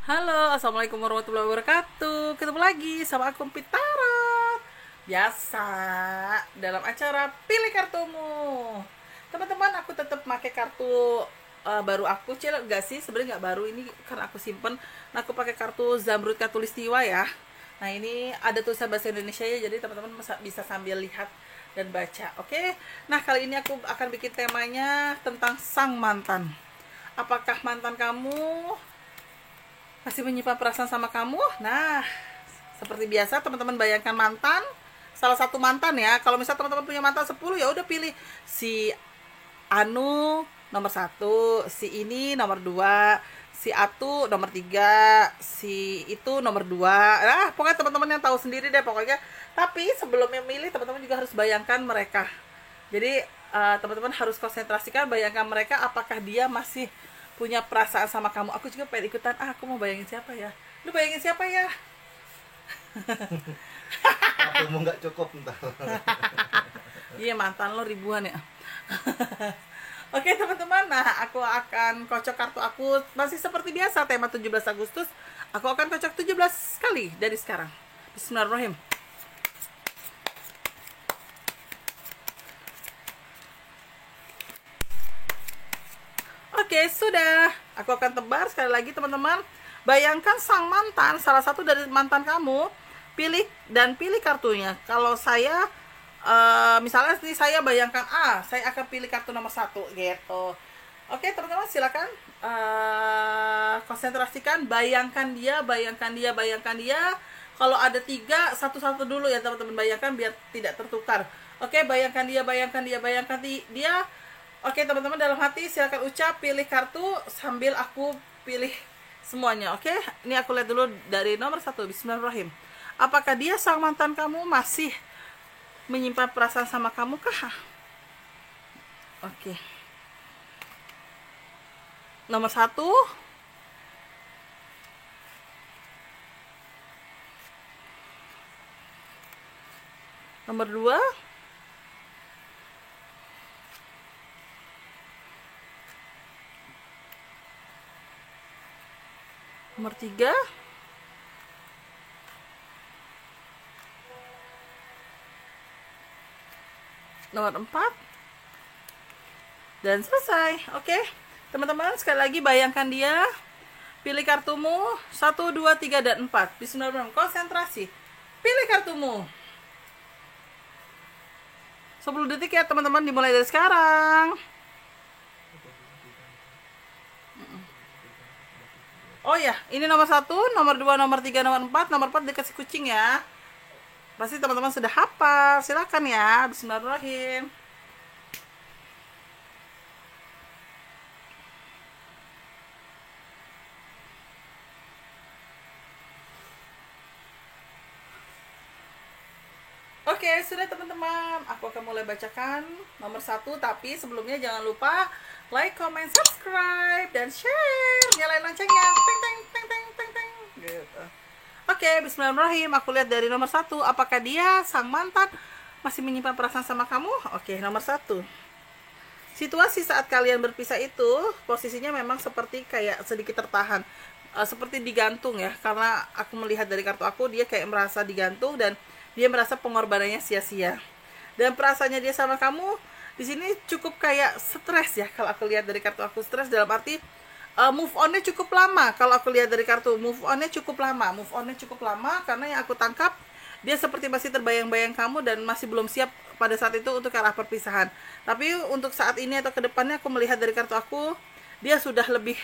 Halo, assalamualaikum warahmatullahi wabarakatuh. Ketemu lagi sama aku Pitarot. Biasa dalam acara pilih kartumu. Teman-teman, aku tetap pakai kartu baru aku. Enggak sih, sebenarnya nggak baru ini karena aku simpen. Nah, aku pakai kartu Zamrud Katulistiwa ya. Nah, ini ada tulisan bahasa Indonesia ya, jadi teman-teman bisa sambil lihat dan baca. Oke. Nah, kali ini aku akan bikin temanya tentang sang mantan. Apakah mantan kamu masih menyimpan perasaan sama kamu? Nah, seperti biasa teman-teman bayangkan mantan, salah satu mantan ya. Kalau misalnya teman-teman punya mantan 10, ya udah pilih si Anu nomor satu, si ini nomor 2, si Atu nomor 3, si itu nomor 2. Nah, pokoknya teman-teman yang tahu sendiri deh pokoknya. Tapi sebelum memilih, teman-teman juga harus bayangkan mereka. Jadi teman-teman harus konsentrasikan, bayangkan mereka apakah dia masih punya perasaan sama kamu. Aku juga pengen ikutan. Aku mau bayangin siapa ya? Lu bayangin siapa ya? Aku mau nggak cukup ntar. Iya, mantan lo ribuan ya. Oke teman-teman, nah aku akan kocok kartu aku masih seperti biasa, tema 17 Agustus. Aku akan kocok 17 kali dari sekarang. Bismillahirrahmanirrahim. Oke, sudah. Aku akan tebar sekali lagi teman-teman. Bayangkan sang mantan, salah satu dari mantan kamu, pilih kartunya. Kalau saya misalnya saya bayangkan saya akan pilih kartu nomor satu gitu. Oke teman-teman, silakan konsentrasikan, bayangkan dia. Kalau ada 3, satu-satu dulu ya teman-teman, bayangkan biar tidak tertukar. Oke, bayangkan dia. Oke teman-teman, dalam hati silakan ucap pilih kartu sambil aku pilih semuanya. Oke, ini aku lihat dulu dari nomor 1. Bismillahirrahmanirrahim. Apakah dia sang mantan kamu masih menyimpan perasaan sama kamu kah? Oke. Nomor 1. Nomor 2. Nomor 3. Nomor 4. Dan selesai. Oke teman-teman, sekali lagi bayangkan dia. Pilih kartumu 1, 2, 3, dan 4. Bismillahirrahmanirrahim. Konsentrasi. Pilih kartumu. 10 detik ya teman-teman, dimulai dari sekarang. Oh ya, ini nomor 1, nomor 2, nomor 3, nomor 4. Nomor 4 dikasih kucing ya. Pasti teman-teman sudah hafal. Silakan ya. Bismillahirrahmanirrahim. Oke, sudah teman-teman. Aku akan mulai bacakan nomor 1. Tapi sebelumnya jangan lupa like, comment, subscribe, dan share. Nyalain loncengnya. Teng, teng, teng, teng, teng, teng. Gitu. Oke, bismillahirrahmanirrahim. Aku lihat dari nomor 1. Apakah dia, sang mantan, masih menyimpan perasaan sama kamu? Oke, nomor 1. Situasi saat kalian berpisah itu, posisinya memang seperti kayak sedikit tertahan. Seperti digantung ya. Karena aku melihat dari kartu aku, dia kayak merasa digantung dan dia merasa pengorbanannya sia-sia. Dan perasaannya dia sama kamu di sini cukup kayak stres ya. Kalau aku lihat dari kartu aku, stres dalam arti move on-nya cukup lama. Kalau aku lihat dari kartu, move on-nya cukup lama karena yang aku tangkap dia seperti masih terbayang-bayang kamu dan masih belum siap pada saat itu untuk ke arah perpisahan. Tapi untuk saat ini atau kedepannya, aku melihat dari kartu aku, dia sudah lebih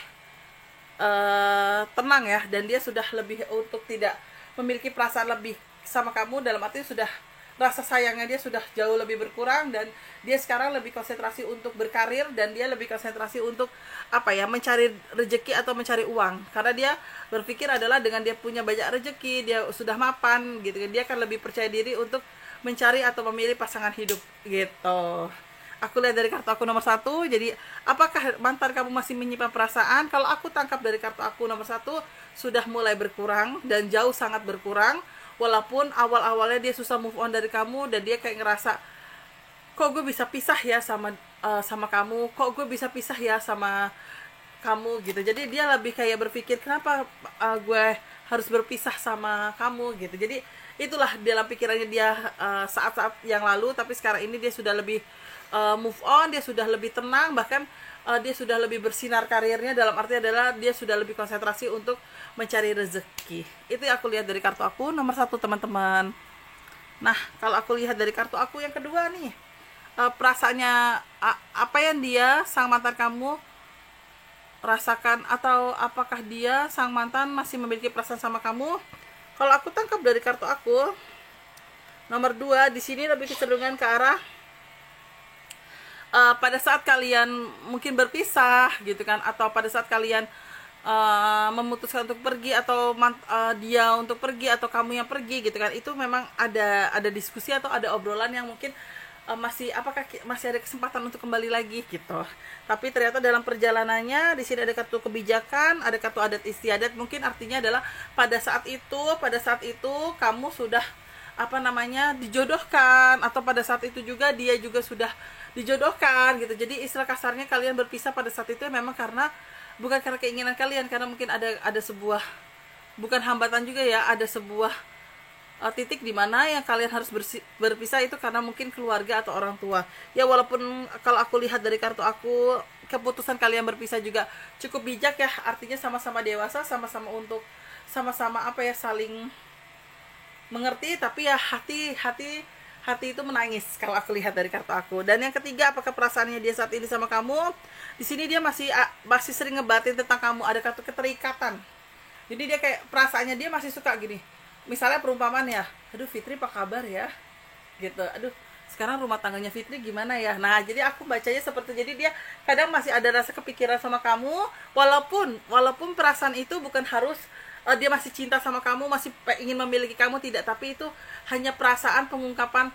tenang ya, dan dia sudah lebih untuk tidak memiliki perasaan lebih sama kamu, dalam arti sudah rasa sayangnya dia sudah jauh lebih berkurang, dan dia sekarang lebih konsentrasi untuk berkarir, dan dia lebih konsentrasi untuk mencari rezeki atau mencari uang, karena dia berpikir adalah dengan dia punya banyak rezeki, dia sudah mapan gitu, dia akan lebih percaya diri untuk mencari atau memilih pasangan hidup gitu. Aku lihat dari kartu aku nomor 1. Jadi apakah mantan kamu masih menyimpan perasaan? Kalau aku tangkap dari kartu aku nomor 1, sudah mulai berkurang dan jauh sangat berkurang. Walaupun awal-awalnya dia susah move on dari kamu, dan dia kayak ngerasa, kok gue bisa pisah ya sama kamu, kok gue bisa pisah ya sama kamu gitu. Jadi dia lebih kayak berpikir kenapa gue harus berpisah sama kamu gitu. Jadi itulah dalam pikirannya dia saat-saat yang lalu, tapi sekarang ini dia sudah lebih move on, dia sudah lebih tenang, bahkan dia sudah lebih bersinar karirnya, dalam arti adalah dia sudah lebih konsentrasi untuk mencari rezeki. Itu yang aku lihat dari kartu aku nomor 1, teman-teman. Nah, kalau aku lihat dari kartu aku yang kedua nih, perasaannya apa yang dia sang mantan kamu rasakan, atau apakah dia sang mantan masih memiliki perasaan sama kamu? Kalau aku tangkap dari kartu aku nomor 2 di sini lebih kecenderungan ke arah pada saat kalian mungkin berpisah gitu kan, atau pada saat kalian memutuskan untuk pergi, atau dia untuk pergi atau kamu yang pergi gitu kan, itu memang ada diskusi atau ada obrolan yang mungkin apakah masih ada kesempatan untuk kembali lagi gitu. Tapi ternyata dalam perjalanannya di sini ada kartu kebijakan, ada kartu adat istiadat, mungkin artinya adalah pada saat itu kamu sudah dijodohkan, atau pada saat itu juga dia juga sudah dijodohkan gitu. Jadi istilah kasarnya kalian berpisah pada saat itu memang bukan karena keinginan kalian, karena mungkin ada sebuah, bukan hambatan juga ya, ada sebuah titik di mana yang kalian harus berpisah itu karena mungkin keluarga atau orang tua. Ya walaupun kalau aku lihat dari kartu aku, keputusan kalian berpisah juga cukup bijak ya, artinya sama-sama dewasa, sama-sama untuk saling mengerti, tapi ya hati itu menangis kalau aku lihat dari kartu aku. Dan yang ketiga, apakah perasaannya dia saat ini sama kamu? Di sini dia masih sering ngebatin tentang kamu, ada kartu keterikatan. Jadi dia kayak perasaannya dia masih suka gini. Misalnya perumpamaan ya, aduh Fitri apa kabar ya? Gitu. Aduh, sekarang rumah tangganya Fitri gimana ya? Nah, jadi aku bacanya seperti, jadi dia kadang masih ada rasa kepikiran sama kamu, walaupun perasaan itu bukan harus dia masih cinta sama kamu, masih ingin memiliki kamu, tidak, tapi itu hanya perasaan pengungkapan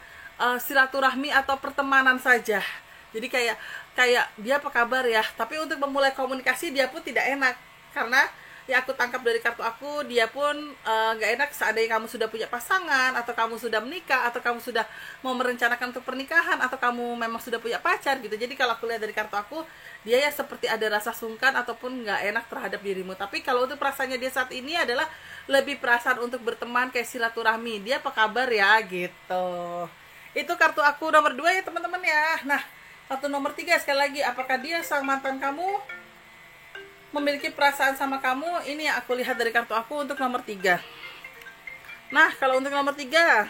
silaturahmi atau pertemanan saja. Jadi kayak dia apa kabar ya, tapi untuk memulai komunikasi dia pun tidak enak, karena ya aku tangkap dari kartu aku, dia pun gak enak seandainya kamu sudah punya pasangan, atau kamu sudah menikah, atau kamu sudah mau merencanakan untuk pernikahan, atau kamu memang sudah punya pacar gitu. Jadi kalau aku lihat dari kartu aku, dia ya seperti ada rasa sungkan ataupun gak enak terhadap dirimu. Tapi kalau untuk perasaannya dia saat ini adalah lebih perasaan untuk berteman, kayak silaturahmi, dia apa kabar ya gitu. Itu kartu aku nomor 2 ya teman-teman ya. Nah, kartu nomor 3 sekali lagi, apakah dia sang mantan kamu memiliki perasaan sama kamu? Ini yang aku lihat dari kartu aku untuk nomor 3. Nah, kalau untuk nomor 3,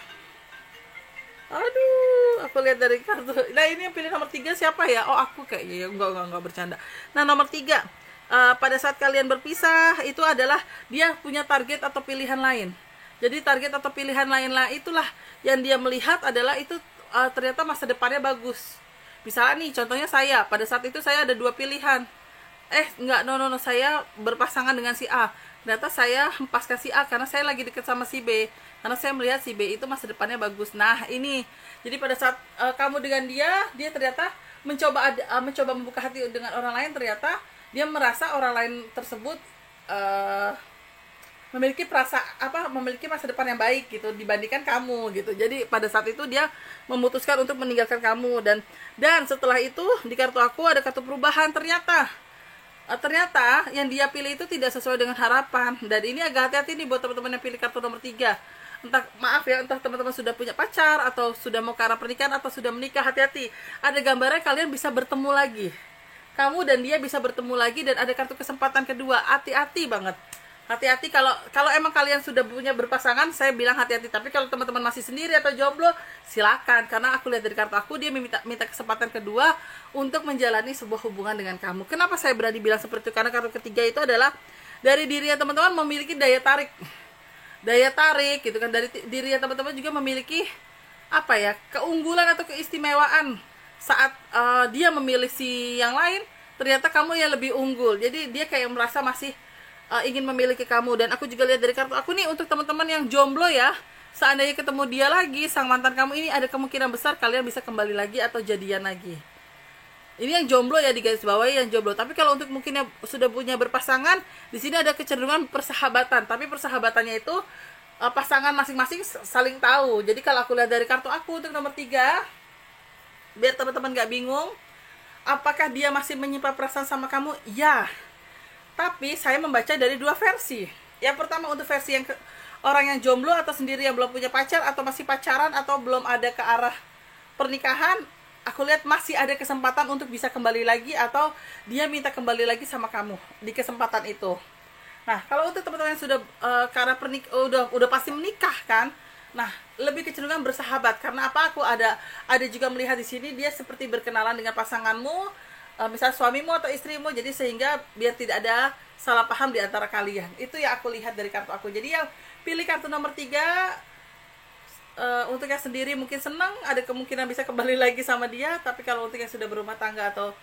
aduh, aku lihat dari kartu. Nah, ini yang pilih nomor 3 siapa ya? Oh, aku kayaknya. Enggak bercanda. Nah, nomor 3, pada saat kalian berpisah itu adalah dia punya target atau pilihan lain. Jadi target atau pilihan lain lah, itulah yang dia melihat adalah itu ternyata masa depannya bagus. Misalnya nih, contohnya saya, pada saat itu saya ada 2 pilihan. Saya berpasangan dengan si A. Ternyata saya hempaskan si A karena saya lagi dekat sama si B, karena saya melihat si B itu masa depannya bagus. Nah, ini jadi pada saat kamu dengan dia ternyata mencoba membuka hati dengan orang lain, ternyata dia merasa orang lain tersebut memiliki masa depan yang baik gitu dibandingkan kamu gitu. Jadi pada saat itu dia memutuskan untuk meninggalkan kamu, dan setelah itu di kartu aku ada kartu perubahan. Ternyata yang dia pilih itu tidak sesuai dengan harapan, dan ini agak hati-hati nih buat teman-teman yang pilih kartu nomor 3. Entah teman-teman sudah punya pacar, atau sudah mau ke arah pernikahan, atau sudah menikah, hati-hati. Ada gambarnya kalian bisa bertemu lagi, kamu dan dia bisa bertemu lagi, dan ada kartu kesempatan kedua. Hati-hati banget. Hati-hati kalau emang kalian sudah punya berpasangan, saya bilang hati-hati. Tapi kalau teman-teman masih sendiri atau jomblo, silakan, karena aku lihat dari kartu aku, dia minta kesempatan kedua untuk menjalani sebuah hubungan dengan kamu. Kenapa saya berani bilang seperti itu? Karena kartu ketiga itu adalah dari dirinya teman-teman memiliki daya tarik gitu kan. Dari dirinya teman-teman juga memiliki keunggulan atau keistimewaan saat dia memilih si yang lain. Ternyata kamu yang lebih unggul, jadi dia kayak merasa masih ingin memiliki kamu. Dan aku juga lihat dari kartu aku nih, untuk teman-teman yang jomblo ya, seandainya ketemu dia lagi, sang mantan kamu ini, ada kemungkinan besar kalian bisa kembali lagi atau jadian lagi. Ini yang jomblo ya, di garis bawahi yang jomblo. Tapi kalau untuk mungkin yang sudah punya berpasangan, di sini ada kecenderungan persahabatan. Tapi persahabatannya itu pasangan masing-masing saling tahu. Jadi kalau aku lihat dari kartu aku untuk nomor 3, biar teman-teman gak bingung, apakah dia masih menyimpan perasaan sama kamu? Ya. Tapi saya membaca dari dua versi. Yang pertama untuk versi yang orang yang jomblo atau sendiri yang belum punya pacar atau masih pacaran atau belum ada ke arah pernikahan, aku lihat masih ada kesempatan untuk bisa kembali lagi atau dia minta kembali lagi sama kamu di kesempatan itu. Nah, kalau untuk teman-teman yang sudah ke arah udah pasti menikah kan, nah lebih kecenderungan bersahabat karena apa? Aku ada juga melihat di sini dia seperti berkenalan dengan pasanganmu, misal suamimu atau istrimu, jadi sehingga biar tidak ada salah paham di antara kalian. Itu yang aku lihat dari kartu aku. Jadi yang pilih kartu nomor 3, untuk yang sendiri mungkin senang, ada kemungkinan bisa kembali lagi sama dia. Tapi kalau untuk yang sudah berumah tangga atau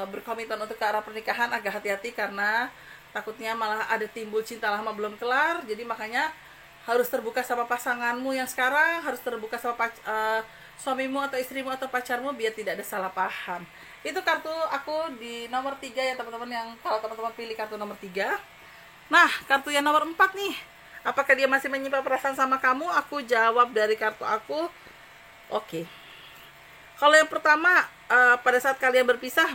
berkomitmen untuk ke arah pernikahan, agak hati-hati karena takutnya malah ada timbul cinta lama belum kelar. Jadi makanya harus terbuka sama pasanganmu yang sekarang, harus terbuka sama suamimu atau istrimu atau pacarmu biar tidak ada salah paham. Itu kartu aku di nomor 3 ya teman-teman, yang kalau teman-teman pilih kartu nomor 3. Nah, kartu yang nomor 4 nih. Apakah dia masih menyimpan perasaan sama kamu? Aku jawab dari kartu aku. Oke. Kalau yang pertama, pada saat kalian berpisah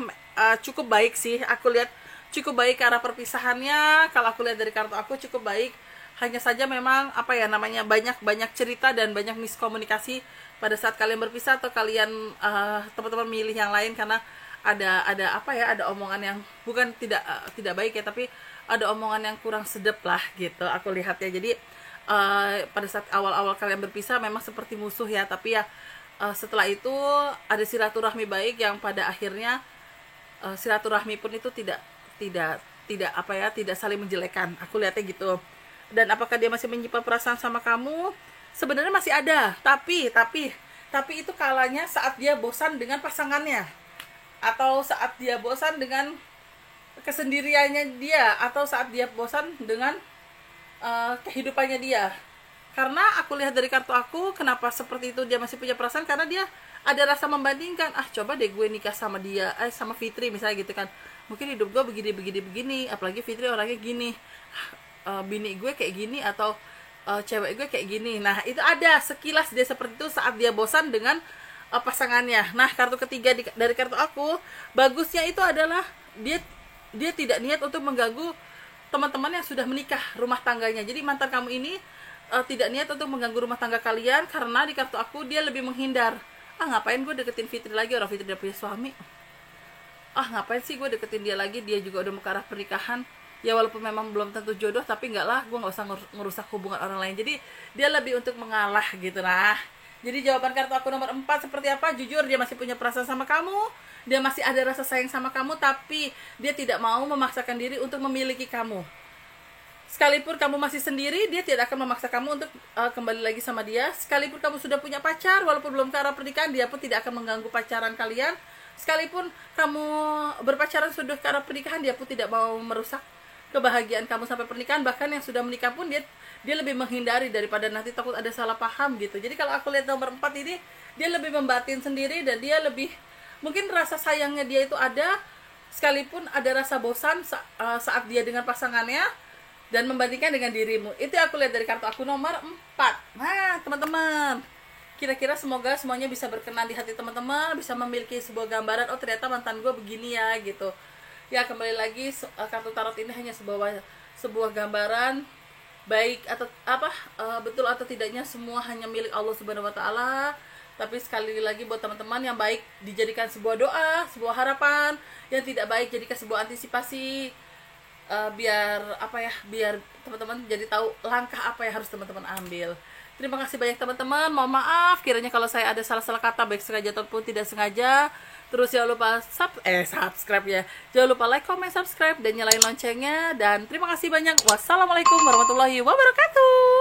cukup baik sih. Aku lihat cukup baik ke arah perpisahannya. Kalau aku lihat dari kartu aku cukup baik. Hanya saja memang banyak cerita dan banyak miskomunikasi pada saat kalian berpisah atau kalian teman-teman milih yang lain karena ada omongan yang bukan tidak baik ya, tapi ada omongan yang kurang sedap lah gitu aku lihat ya. Jadi pada saat awal-awal kalian berpisah memang seperti musuh ya, tapi ya setelah itu ada silaturahmi baik yang pada akhirnya silaturahmi pun itu tidak saling menjelekkan. Aku lihatnya gitu. Dan apakah dia masih menyimpan perasaan sama kamu? Sebenarnya masih ada, tapi itu kalanya saat dia bosan dengan pasangannya, atau saat dia bosan dengan kesendiriannya dia, atau saat dia bosan dengan kehidupannya dia. Karena aku lihat dari kartu aku, kenapa seperti itu dia masih punya perasaan, karena dia ada rasa membandingkan. Coba deh gue nikah sama dia, sama Fitri misalnya gitu kan, mungkin hidup gue begini, apalagi Fitri orangnya gini, bini gue kayak gini, atau cewek gue kayak gini. Nah, itu ada sekilas dia seperti itu saat dia bosan dengan pasangannya. Nah, kartu ketiga dari kartu aku, bagusnya itu adalah dia tidak niat untuk mengganggu teman-teman yang sudah menikah rumah tangganya. Jadi mantan kamu ini tidak niat untuk mengganggu rumah tangga kalian, karena di kartu aku dia lebih menghindar. Ngapain gue deketin Fitri lagi, orang Fitri udah punya suami. Ngapain sih gue deketin dia lagi, dia juga udah mau ke arah pernikahan. Ya walaupun memang belum tentu jodoh, tapi enggak lah, gue nggak usah ngerusak hubungan orang lain. Jadi dia lebih untuk mengalah gitu. Nah, jadi jawaban kartu aku nomor 4 seperti apa? Jujur, dia masih punya perasaan sama kamu, dia masih ada rasa sayang sama kamu, tapi dia tidak mau memaksakan diri untuk memiliki kamu. Sekalipun kamu masih sendiri, dia tidak akan memaksa kamu untuk kembali lagi sama dia. Sekalipun kamu sudah punya pacar, walaupun belum ke arah pernikahan, dia pun tidak akan mengganggu pacaran kalian. Sekalipun kamu berpacaran sudah ke arah pernikahan, dia pun tidak mau merusak kebahagiaan kamu sampai pernikahan. Bahkan yang sudah menikah pun dia lebih menghindari daripada nanti takut ada salah paham gitu. Jadi kalau aku lihat nomor 4 ini, dia lebih membatin sendiri, dan dia lebih mungkin rasa sayangnya dia itu ada, sekalipun ada rasa bosan saat dia dengan pasangannya dan membandingkan dengan dirimu. Itu aku lihat dari kartu aku nomor 4. Nah, teman-teman, kira-kira semoga semuanya bisa berkenan di hati teman-teman, bisa memiliki sebuah gambaran, oh ternyata mantan gue begini ya gitu. Ya, kembali lagi, kartu tarot ini hanya sebuah gambaran, baik atau betul atau tidaknya semua hanya milik Allah Subhanahu wa taala. Tapi sekali lagi buat teman-teman, yang baik dijadikan sebuah doa, sebuah harapan, yang tidak baik jadikan sebuah antisipasi, biar teman-teman jadi tahu langkah apa yang harus teman-teman ambil. Terima kasih banyak teman-teman. Mohon maaf kiranya kalau saya ada salah-salah kata, baik sengaja ataupun tidak sengaja. Terus jangan lupa subscribe ya. Jangan lupa like, comment, subscribe, dan nyalain loncengnya. Dan terima kasih banyak. Wassalamualaikum warahmatullahi wabarakatuh.